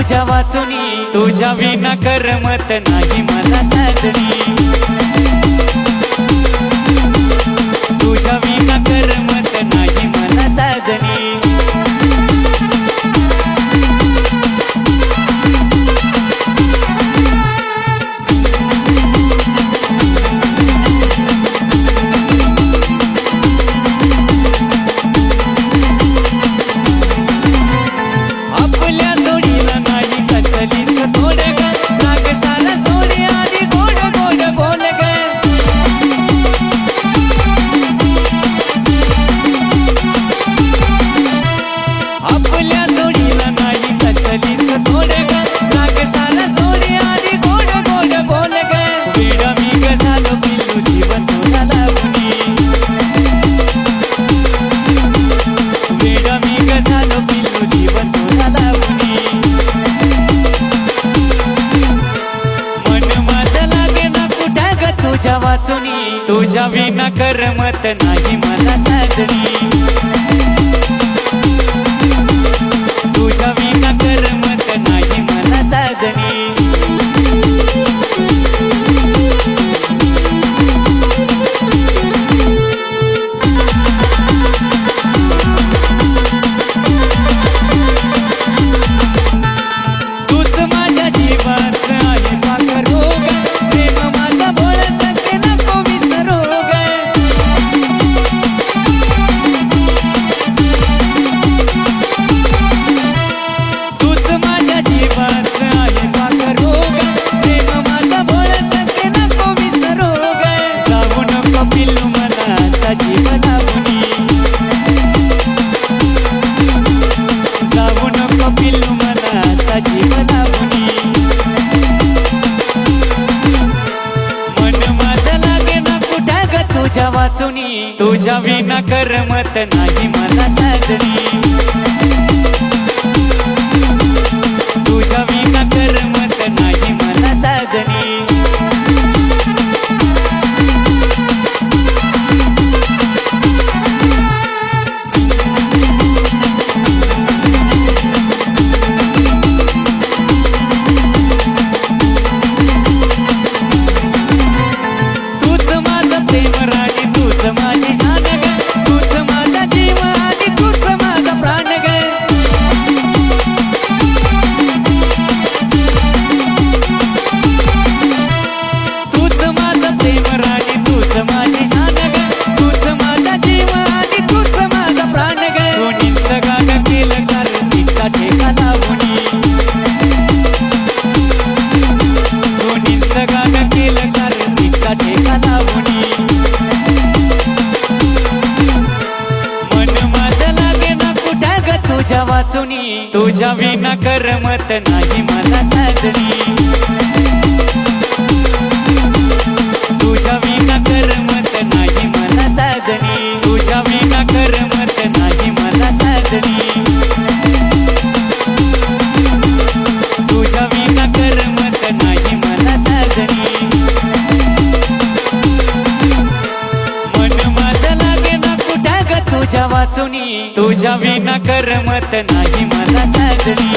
तुझ्या वाचुनी, तुझ्या विना करमत नाही मला साजनी, तुझ्या विना करमत नाही मला साजनी। तुझ्या वाचुनी, तुझ्या विना करमत नाही मला साजनी, तुझ्या विना करमत नाही मला साजनी। तूच माझ्या जीवाचं आहे पाखर रोग, प्रेम माझा बोल सके नको विसरू ग। तूच माझ्या जीवाचं आहे पाखर रोग, प्रेम माझा बोल सके नको विसरू ग। जाऊ नको पिल्लू मला असा जीव लावूनी, जाऊ नको पिल्लू मला असा जीव लावूनी। मन माझं लागे ना कुठं ग तुझ्या वाचुनी, तुझ्या विना करमत नाही मला साजनी, तुझ्या विना करमत नाही मला साजनी। तूच माझं प्रेम राणी, तूच माझी जान ग, तूच माझा जीव आणि तूच माझा प्राण ग। तूच माझं प्रेम राणी, तूच माझी जान ग, तूच माझा जीव आणि तूच माझा प्राण ग। सोनीचं गाणं केलं कार्तिकचा ठेका लावूनी, सोनीचं गाणं केलं कार्तिकचा ठेका लावूनी। मन माझं लागे ना कुठं ग तुझ्या वाचुनी, तुझ्या विना करमत नाही मला साजनी, तुझ्या विना करमत नाही मला साजनी, तुझ्या विना करमत नाही मला साजनी, तुझ्या विना करमत नाही मला साजनी। मन माझं लागे ना कुठं ग तुझ्या वाचुनी, तुझ्या विना करमत नाही मला साजनी।